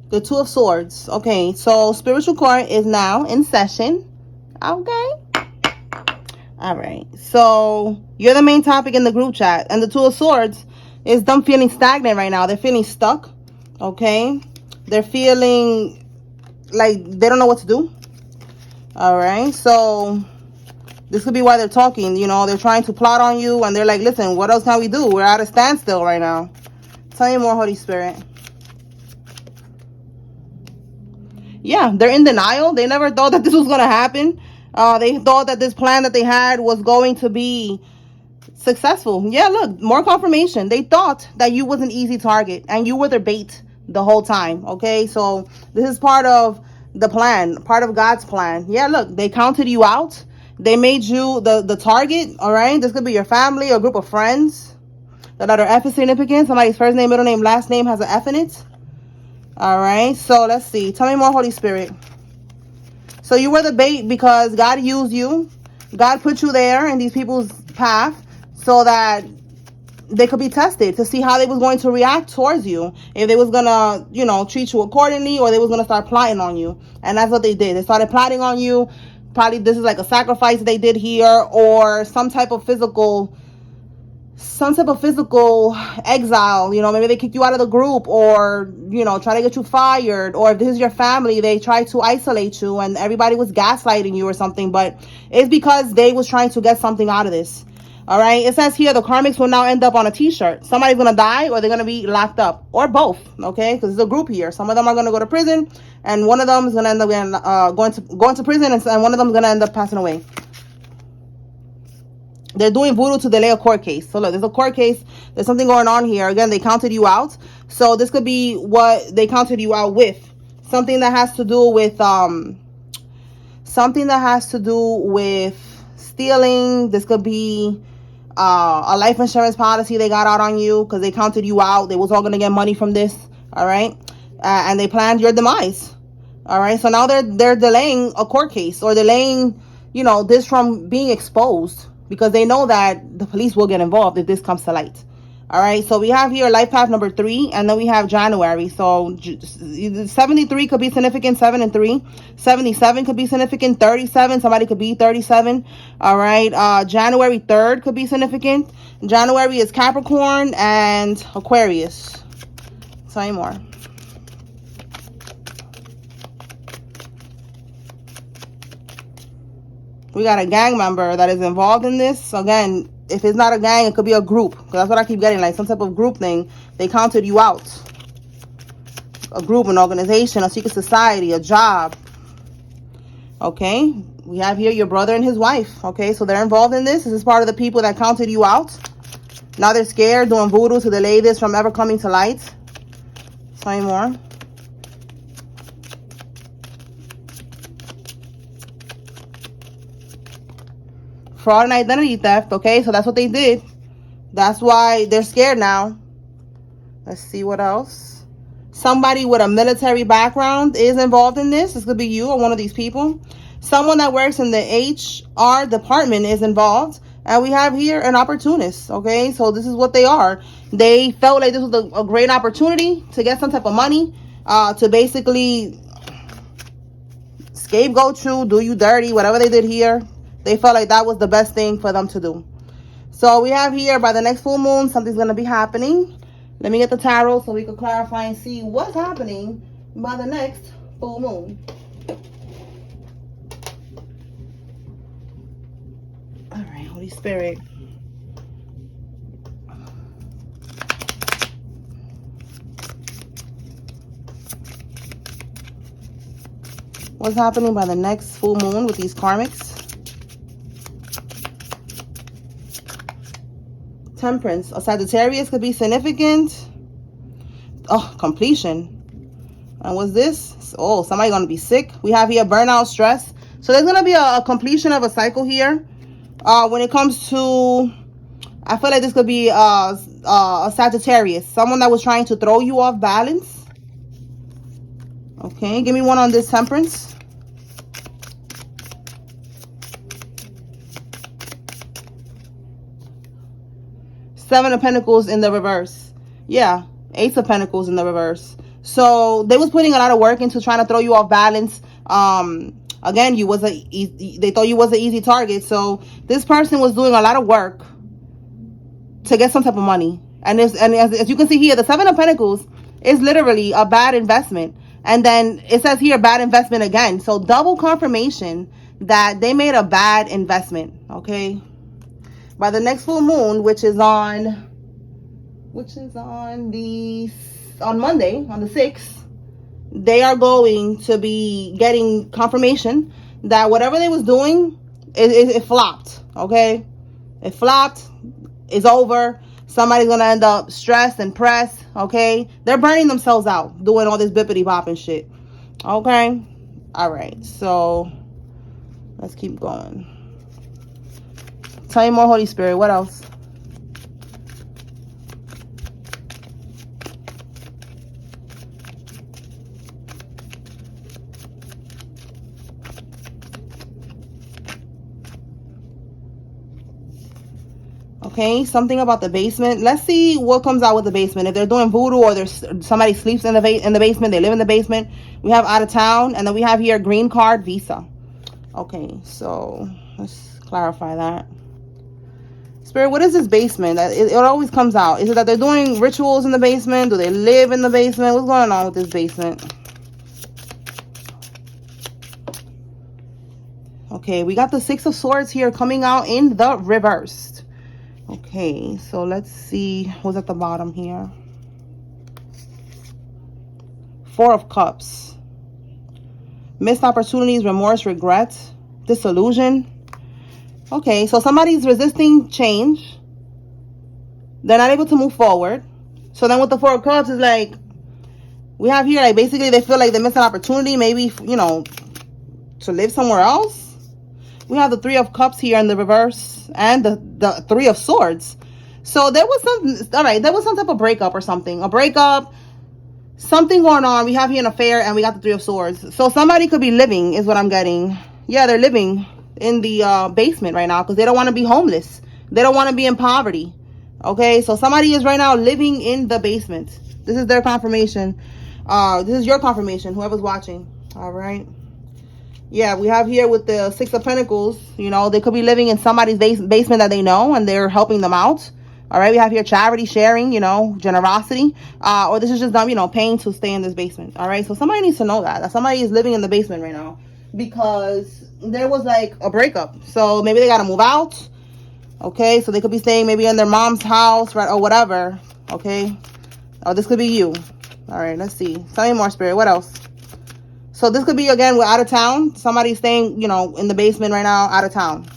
The Two of Swords. Okay, so spiritual court is now in session. Okay. All right. So you're the main topic in the group chat. And the Two of Swords is them feeling stagnant right now. They're feeling stuck. Okay. They're feeling like they don't know what to do. All right. So this could be why they're talking. You know, they're trying to plot on you. And they're like, listen, what else can we do? We're at a standstill right now. Tell me more, Holy Spirit. Yeah, they're in denial. They never thought that this was going to happen. They thought that this plan that they had was going to be successful. Yeah, look, more confirmation. They thought that you was an easy target and you were their bait the whole time. Okay, so this is part of the plan, part of God's plan. Yeah, look, they counted you out. They made you the target. All right, this could be your family or group of friends. The letter F is significant. Somebody's first name, middle name, last name has an F in it. All right, so let's see. Tell me more, Holy Spirit. So you were the bait because God used you. God put you there in these people's path so that they could be tested to see how they was going to react towards you. If they was going to, you know, treat you accordingly, or they was going to start plotting on you. And that's what they did. They started plotting on you. Probably this is like a sacrifice they did here, or some type of physical exile. You know, maybe they kicked you out of the group, or, you know, try to get you fired, or if this is your family, they try to isolate you and everybody was gaslighting you or something. But it's because they was trying to get something out of this. All right, it says here the karmics will now end up on a t-shirt. Somebody's gonna die, or they're gonna be locked up, or both. Okay, because it's a group here. Some of them are gonna go to prison, and one of them is gonna end up going to prison, and one of them is gonna end up passing away. They're doing voodoo to delay a court case. So look, there's a court case. There's something going on here. Again, they counted you out. So this could be what they counted you out with. Something that has to do with stealing. This could be a life insurance policy they got out on you because they counted you out. They was all gonna get money from this. All right, and they planned your demise. All right, so now they're delaying a court case, or delaying, you know, this from being exposed, because they know that the police will get involved if this comes to light. All right, so we have here life path number 3, and then we have January. So 73 could be significant, 7 and 3. 77 could be significant, 37. Somebody could be 37. All right, January 3rd could be significant. January is Capricorn and Aquarius. Tell me more. We got a gang member that is involved in this. Again, if it's not a gang, it could be a group. Because that's what I keep getting, like some type of group thing. They counted you out. A group, an organization, a secret society, a job. Okay, we have here your brother and his wife. Okay, so they're involved in this. This is part of the people that counted you out. Now they're scared, doing voodoo to delay this from ever coming to light. Tell me more. Fraud and identity theft. Okay, so that's what they did. That's why they're scared now. Let's see what else. Somebody with a military background is involved in this. This could be you or one of these people. Someone that works in the HR department is involved. And we have here an opportunist. Okay, so this is what they are. They felt like this was a great opportunity to get some type of money, to basically scapegoat you, do you dirty, whatever they did here. They felt like that was the best thing for them to do. So we have here, by the next full moon, something's going to be happening. Let me get the tarot so we can clarify and see what's happening by the next full moon. All right, Holy Spirit. What's happening by the next full moon with these karmics? Temperance. A Sagittarius could be significant. Oh, completion. And what's this? Oh, somebody gonna be sick. We have here burnout, stress. So there's gonna be a completion of a cycle here. When it comes to, I feel like this could be a Sagittarius, someone that was trying to throw you off balance. Okay, give me one on this, temperance. Seven of Pentacles in the reverse. Yeah, Ace of Pentacles in the reverse. So they was putting a lot of work into trying to throw you off balance. Again, they thought you was an easy target. So this person was doing a lot of work to get some type of money. And as you can see here, the Seven of Pentacles is literally a bad investment. And then it says here, bad investment again. So double confirmation that they made a bad investment, okay? By the next full moon, which is on Monday, on the 6th, they are going to be getting confirmation that whatever they was doing, it flopped, okay? It flopped. It's over. Somebody's gonna end up stressed and pressed, okay? They're burning themselves out doing all this bippity bop and shit, okay? All right, so let's keep going. Tell me more, Holy Spirit. What else? Okay, something about the basement. Let's see what comes out with the basement. If they're doing voodoo or there's somebody sleeps in the basement, they live in the basement. We have out of town, and then we have here green card visa. Okay, so let's clarify that. Spirit, what is this basement? It always comes out. Is it that they're doing rituals in the basement? Do they live in the basement? What's going on with this basement? Okay, we got the Six of Swords here coming out in the reversed. Okay, so let's see what's at the bottom here. Four of Cups. Missed opportunities, remorse, regret, disillusion. Okay, so somebody's resisting change. They're not able to move forward. So then with the Four of Cups, is like, we have here, like, basically they feel like they missed an opportunity, maybe, you know, to live somewhere else. We have the Three of Cups here in the reverse and the Three of Swords. So there was some, all right, there was some type of breakup or something. A breakup, something going on. We have here an affair and we got the Three of Swords. So somebody could be living is what I'm getting. Yeah, they're living in the basement right now because they don't want to be homeless. They don't want to be in poverty. Okay, so somebody is right now living in the basement. This is their confirmation. This is your confirmation, whoever's watching. All right. Yeah, we have here with the Six of Pentacles, you know, they could be living in somebody's basement that they know and they're helping them out. All right, we have here charity, sharing, you know, generosity. Or this is just them, you know, paying to stay in this basement. All right, so somebody needs to know that somebody is living in the basement right now because there was like a breakup. So maybe they got to move out. Okay, so they could be staying maybe in their mom's house, right, or whatever. Okay, or this could be you. All right, let's see. Tell me more, Spirit. What else? So this could be, again, we're out of town. Somebody's staying, you know, in the basement right now, out of town.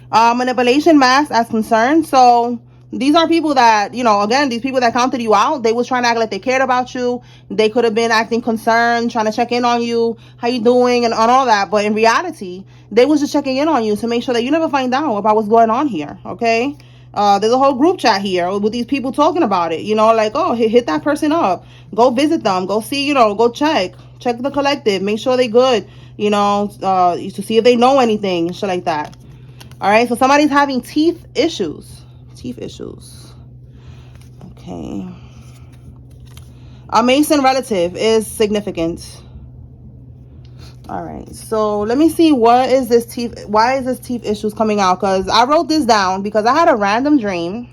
Manipulation mask as concerned. So these are people that, you know, again, these people that counted you out, they was trying to act like they cared about you. They could have been acting concerned, trying to check in on you, how you doing, and all that. But in reality, they was just checking in on you to make sure that you never find out about what's going on here, okay? There's a whole group chat here with these people talking about it, you know, like, oh, hit that person up, go visit them, go see, you know, go check the collective, make sure they good, you know, to see if they know anything and shit like that. All right, so somebody's having teeth issues. Okay. A Mason relative is significant. All right, so let me see, why is this teeth issues coming out? Because I wrote this down because I had a random dream.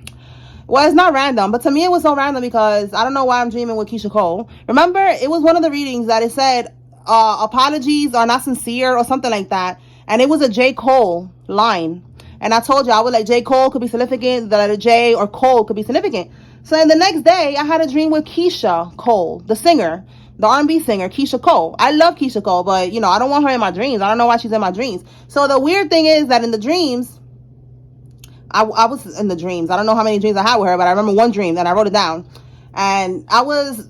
Well, it's not random, but to me it was so random because I don't know why I'm dreaming with Keisha Cole. Remember, it was one of the readings that it said apologies are not sincere or something like that, and it was a J. Cole line. And I told you, I was like, J. Cole could be significant, the letter J or Cole could be significant. So then the next day, I had a dream with Keisha Cole, the singer, the R&B singer, Keisha Cole. I love Keisha Cole, but, you know, I don't want her in my dreams. I don't know why she's in my dreams. So the weird thing is that in the dreams, I was in the dreams. I don't know how many dreams I had with her, but I remember one dream that I wrote it down. And I was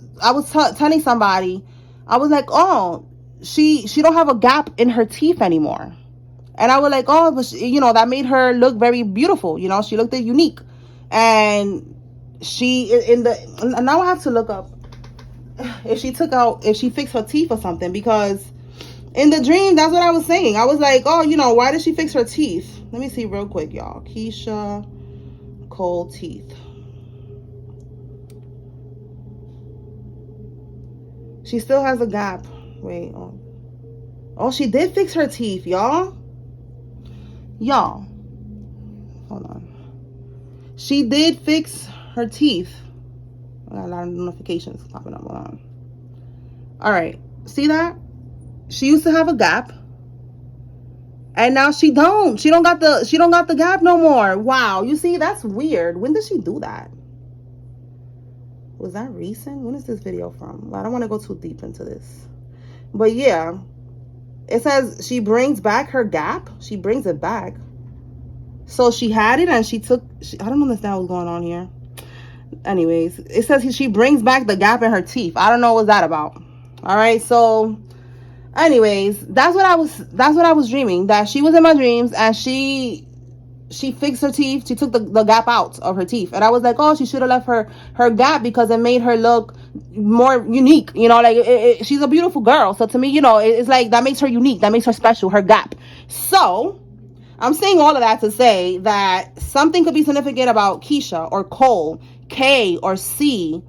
telling somebody, I was like, oh, she don't have a gap in her teeth anymore. And I was like, oh, but she, you know, that made her look very beautiful. You know, she looked unique. And now I have to look up if she fixed her teeth or something, because in the dream, that's what I was saying. I was like, oh, you know, why did she fix her teeth? Let me see real quick, y'all. Keisha Cole teeth. She still has a gap. Wait. Oh, she did fix her teeth, y'all. Y'all. Hold on. She did fix her teeth. I got a lot of notifications popping up. Hold on. All right. See that? She used to have a gap. And now she don't. She don't got the gap no more. Wow. You see, that's weird. When did she do that? Was that recent? When is this video from? I don't want to go too deep into this. But yeah. It says she brings back her gap. She brings it back. So she had it and she took... I don't understand what's going on here. Anyways, it says she brings back the gap in her teeth. I don't know what's that about. All right, so... Anyways, that's what I was dreaming. That she was in my dreams and she fixed her teeth. She took the gap out of her teeth. And I was like, oh, she should have left her gap because it made her look more unique. You know, like she's a beautiful girl. So to me, you know, it's like that makes her unique. That makes her special, her gap. So I'm saying all of that to say that something could be significant about Keisha or Cole, K or C.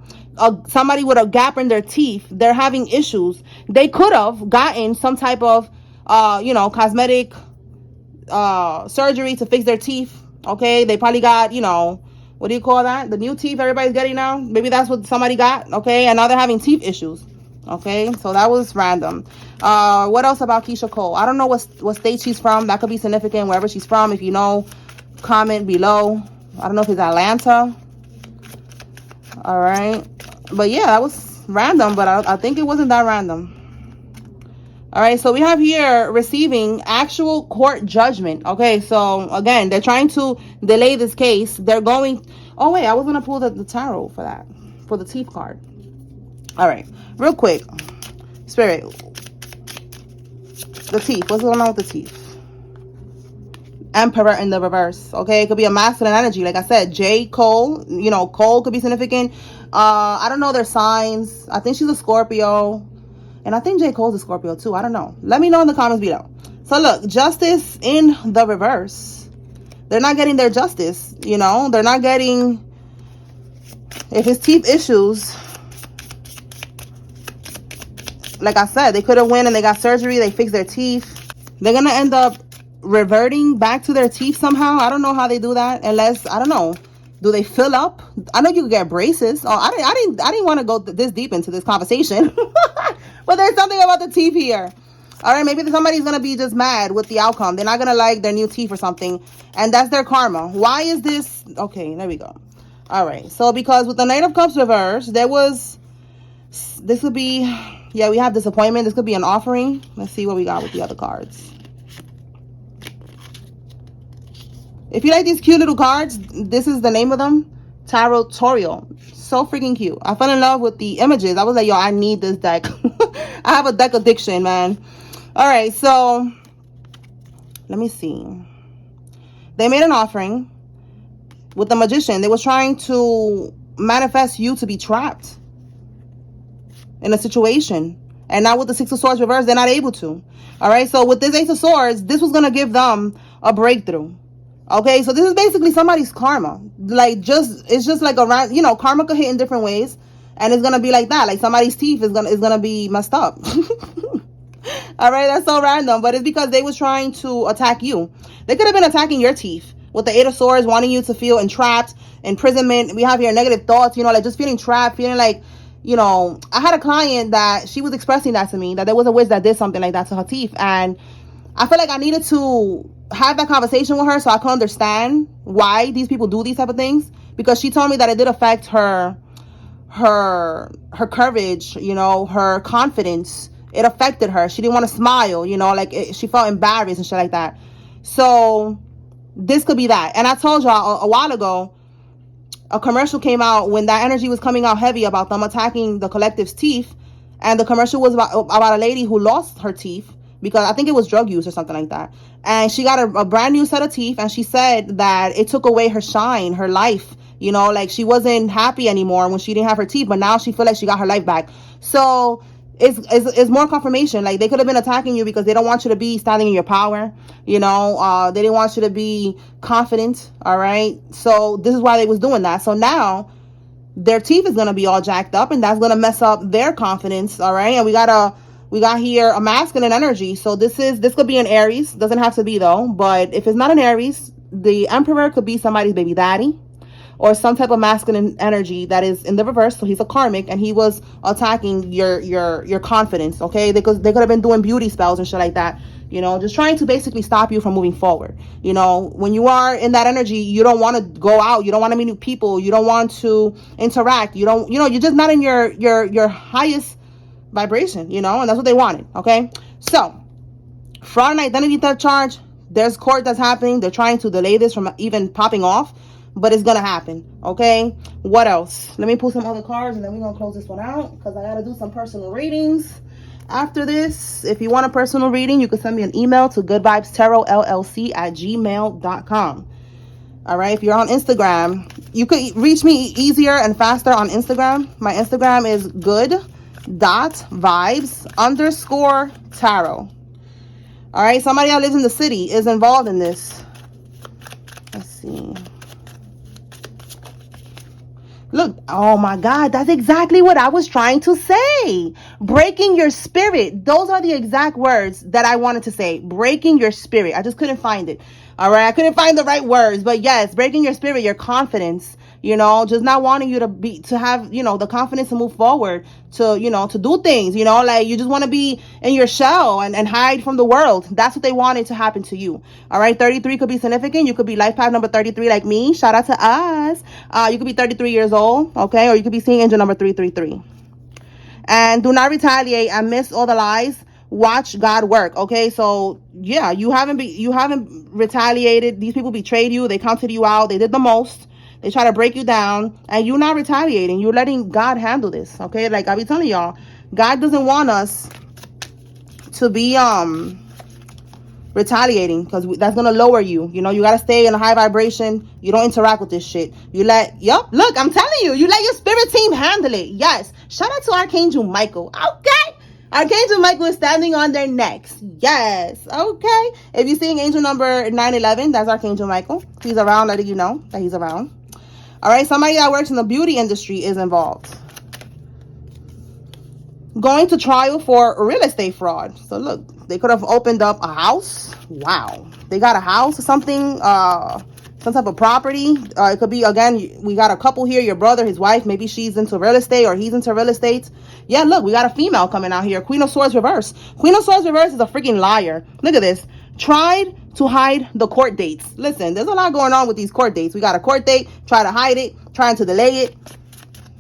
Somebody with a gap in their teeth, they're having issues. They could have gotten some type of, cosmetic surgery to fix their teeth. Okay, they probably got, what do you call that? The new teeth everybody's getting now. Maybe that's what somebody got. Okay, and now they're having teeth issues. Okay, so that was random. What else about Keisha Cole? I don't know what state she's from. That could be significant wherever she's from. If you know, comment below. I don't know if it's Atlanta. All right. But yeah, that was random, but I think it wasn't that random. All right, so we have here receiving actual court judgment. Okay, so again, they're trying to delay this case. They're going... Oh, wait, I was going to pull the tarot for that, for the teeth card. All right, real quick. Spirit. The teeth. What's going on with the teeth? Emperor in the reverse. Okay, it could be a masculine energy. Like I said, J. Cole. Cole could be significant. I don't know their signs. I think she's a Scorpio. And I think J. Cole's a Scorpio too. I don't know. Let me know in the comments below. So look, justice in the reverse. They're not getting their justice. They're not getting... If it's teeth issues, like I said, they could have went and they got surgery. They fixed their teeth. They're going to end up reverting back to their teeth somehow. I don't know how they do that. Unless, I don't know. Do they fill up? I know you could get braces. Oh, I didn't want to go this deep into this conversation. But there's something about the teeth here. All right, maybe somebody's going to be just mad with the outcome. They're not going to like their new teeth or something. And that's their karma. Why is this? Okay, there we go. All right, so because with the Knight of Cups reverse, this could be, yeah, we have disappointment. This could be an offering. Let's see what we got with the other cards. If you like these cute little cards, this is the name of them. Tarotorial. So freaking cute. I fell in love with the images. I was like, yo, I need this deck. I have a deck addiction, man. All right, so let me see. They made an offering with the Magician. They was trying to manifest you to be trapped in a situation. And now with the Six of Swords reverse, they're not able to. All right, so with this Ace of Swords, this was going to give them a breakthrough. Okay, so this is basically somebody's karma. Like, it's just like around, karma could hit in different ways. And it's going to be like that. Like, somebody's teeth is gonna be messed up. All right, that's so random. But it's because they was trying to attack you. They could have been attacking your teeth. With the Eight of Swords, wanting you to feel entrapped, imprisonment. We have here negative thoughts, like just feeling trapped, feeling like, I had a client that she was expressing that to me, that there was a witch that did something like that to her teeth. And I feel like I needed to have that conversation with her so I could understand why these people do these type of things, because she told me that it did affect her courage, her confidence. It affected her. She didn't want to smile, she felt embarrassed and shit like that. So this could be that. And I told y'all a while ago, a commercial came out when that energy was coming out heavy about them attacking the collective's teeth. And the commercial was about a lady who lost her teeth because I think it was drug use or something like that. And she got a brand new set of teeth. And she said that it took away her shine, her life. Like she wasn't happy anymore when she didn't have her teeth. But now she feel like she got her life back. So it's more confirmation. Like, they could have been attacking you because they don't want you to be standing in your power. They didn't want you to be confident. All right. So this is why they was doing that. So now their teeth is going to be all jacked up, and that's going to mess up their confidence. All right. And we got here a masculine energy. So this could be an Aries. Doesn't have to be though. But if it's not an Aries, the Emperor could be somebody's baby daddy, or some type of masculine energy that is in the reverse. So he's a karmic, and he was attacking your confidence. Okay, they could have been doing beauty spells and shit like that. You know, just trying to basically stop you from moving forward. You know, when you are in that energy, you don't want to go out. You don't want to meet new people. You don't want to interact. You don't, you're just not in your highest vibration, and that's what they wanted. Okay. So fraud and identity theft charge, there's court that's happening. They're trying to delay this from even popping off, but it's gonna happen. Okay. What else? Let me pull some other cards, and then we're gonna close this one out, because I gotta do some personal readings after this. If you want a personal reading, you can send me an email to goodvibestarotllc@gmail.com. All right. If you're on Instagram, you could reach me easier and faster on Instagram. My Instagram is good.vibes_tarot. All right. Somebody that lives in the city is involved in this. Let's see. Look, oh my God, that's exactly what I was trying to say. Breaking your spirit. Those are the exact words that I wanted to say. Breaking your spirit. I just couldn't find it. All right. I couldn't find the right words, but yes, breaking your spirit, your confidence, just not wanting you to have, the confidence to move forward, to do things, like you just want to be in your shell and hide from the world. That's what they wanted to happen to you. All right. 33 could be significant. You could be life path number 33 like me. Shout out to us. You could be 33 years old. Okay. Or you could be seeing angel number 333. And do not retaliate and miss all the lies. Watch God work. Okay. So yeah, you haven't retaliated. These people betrayed you. They counted you out. They did the most. They try to break you down, and you're not retaliating. You're letting God handle this. Okay. Like I be telling y'all, God doesn't want us to be retaliating, because that's going to lower you. You got to stay in a high vibration. You don't interact with this shit. Look, I'm telling you, you let your spirit team handle it. Yes. Shout out to Archangel Michael. Okay. Archangel Michael is standing on their necks. Yes. Okay. If you're seeing angel number 911, that's Archangel Michael. He's around, letting you know that he's around. All right. Somebody that works in the beauty industry is involved. Going to trial for real estate fraud. So look, they could have opened up a house. Wow. They got a house or something, some type of property. It could be, again, we got a couple here, your brother, his wife, maybe she's into real estate or he's into real estate. Yeah, look, we got a female coming out here. Queen of Swords reverse. Queen of Swords reverse is a freaking liar. Look at this. Tried to hide the court dates. Listen, there's a lot going on with these court dates. We got a court date, try to hide it, trying to delay it.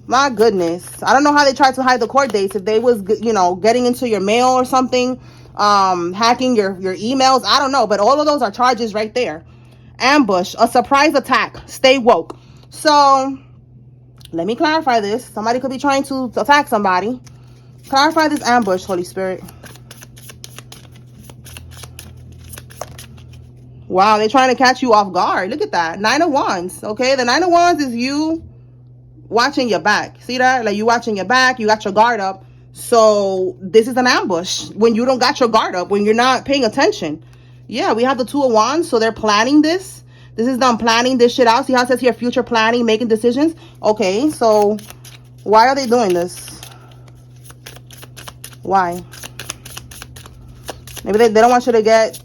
My goodness. I don't know how they tried to hide the court dates. If they was, getting into your mail or something, hacking your emails. I don't know. But all of those are charges right there. Ambush, a surprise attack. Stay woke. So let me clarify this. Somebody could be trying to attack somebody. Clarify this ambush, Holy Spirit. Wow, they're trying to catch you off guard. Look at that. 9 of Wands. Okay, the 9 of Wands is you watching your back. See that? Like you watching your back. You got your guard up. So this is an ambush when you don't got your guard up, when you're not paying attention. Yeah, we have the 2 of Wands. So they're planning this. This is them planning this shit out. See how it says here, future planning, making decisions. Okay, so why are they doing this? Why? Maybe they don't want you to get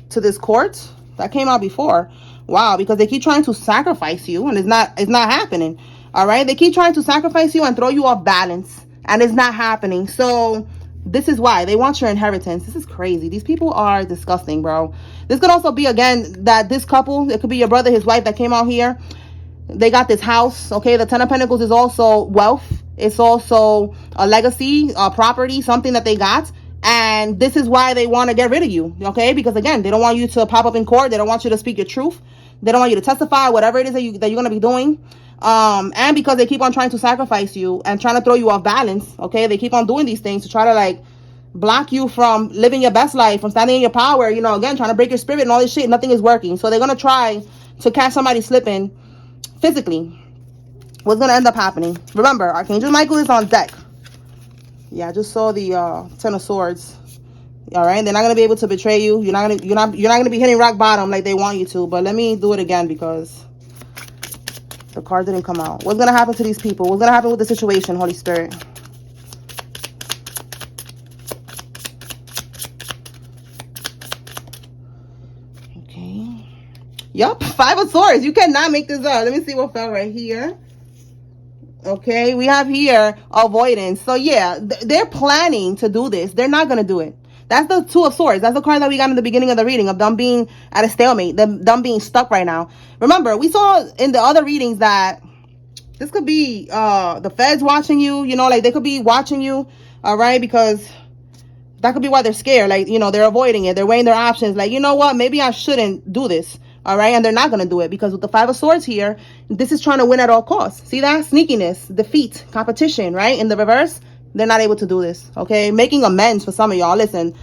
to this court. That came out before. Wow, because they keep trying to sacrifice you, and it's not happening. All right, they keep trying to sacrifice you and throw you off balance, and it's not happening. So this is why they want your inheritance. This is crazy. These people are disgusting, bro. This could also be, again, that this couple, it could be your brother, his wife that came out here. They got this house. Okay, the 10 of Pentacles is also wealth. It's also a legacy, a property, something that they got. And this is why they want to get rid of you. Okay, because again, they don't want you to pop up in court. They don't want you to speak your truth. They don't want you to testify, whatever it is that you're going to be doing. And because they keep on trying to sacrifice you and trying to throw you off balance. Okay, they keep on doing these things to try to like block you from living your best life, from standing in your power, again, trying to break your spirit and all this shit. Nothing is working. So they're going to try to catch somebody slipping physically. What's going to end up happening? Remember, Archangel Michael is on deck. Yeah, I just saw the 10 of Swords. All right, they're not going to be able to betray you. You're not going to be hitting rock bottom like they want you to. But let me do it again, because The card didn't come out. What's going to happen to these people? What's going to happen with the situation, Holy Spirit? Okay. Yup, 5 of Swords. You cannot make this up. Let me see what fell right here. Okay, we have here avoidance. So yeah, they're planning to do this. They're not going to do it. That's the 2 of Swords. That's the card that we got in the beginning of the reading, of them being at a stalemate, them being stuck right now. Remember, we saw in the other readings that this could be the feds watching you, you know, like they could be watching you, all right, because that could be why they're scared. Like, you know, they're avoiding it. They're weighing their options. Like, you know what, maybe I shouldn't do this. All right, and they're not going to do it because with the 5 of Swords here, this is trying to win at all costs. See that? Sneakiness, defeat, competition, right? In the reverse, they're not able to do this, okay? Making amends for some of y'all. Listen,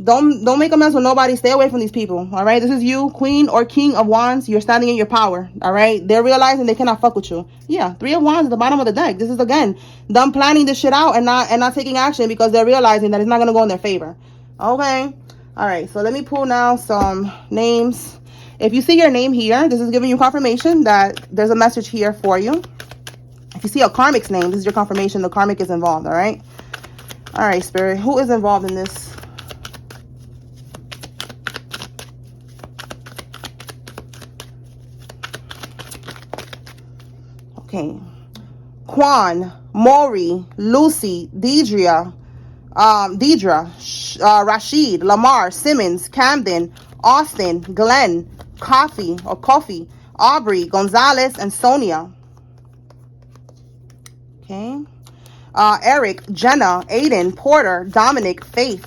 don't make amends with nobody. Stay away from these people, all right? This is you, Queen or King of Wands. You're standing in your power, all right? They're realizing they cannot fuck with you. Yeah, 3 of Wands at the bottom of the deck. This is, again, them planning this shit out and not taking action because they're realizing that it's not going to go in their favor, okay? All right, so let me pull now some names. If you see your name here, this is giving you confirmation that there's a message here for you. If you see a karmic's name, this is your confirmation the karmic is involved, all right? All right, Spirit, who is involved in this? Okay. Quan, Maury, Lucy, Deidre, Rashid, Lamar, Simmons, Camden, Austin, Glenn, Coffee, Aubrey, Gonzalez, and Sonia. Okay. Eric, Jenna, Aiden, Porter, Dominic, Faith,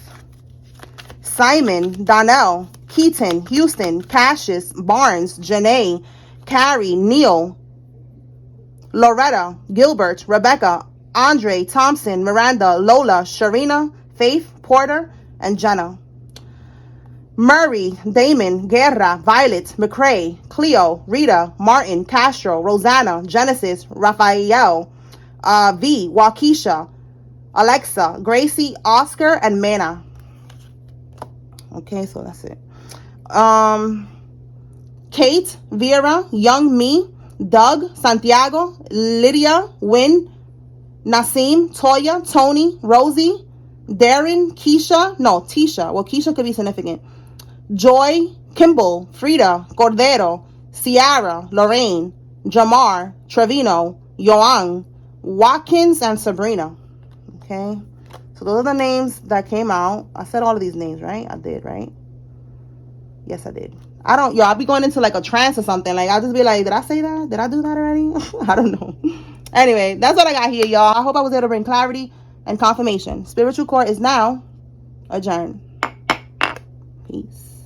Simon, Donnell, Keaton, Houston, Cassius, Barnes, Janae, Carrie, Neil, Loretta, Gilbert, Rebecca, Andre, Thompson, Miranda, Lola, Sharina, Faith, Porter, and Jenna. Murray, Damon, Guerra, Violet, McCrae, Cleo, Rita, Martin, Castro, Rosanna, Genesis, Raphael, V, Waukesha, Alexa, Gracie, Oscar, and Mana. Okay, so that's it. Kate, Vera, Young Me, Doug, Santiago, Lydia, Wynn, Nasim, Toya, Tony, Rosie, Darren, Tisha. Well, Keisha could be significant. Joy, Kimball, Frida, Cordero, Ciara, Lorraine, Jamar, Trevino, Yoang, Watkins, and Sabrina. Okay, so those are the names that came out. I said all of these names, right? I did, right? Yes, I did. I'll be going into like a trance or something. Like, I'll just be like, did I say that? Did I do that already? I don't know. Anyway, that's what I got here, y'all. I hope I was able to bring clarity and confirmation. Spiritual court is now adjourned. Peace.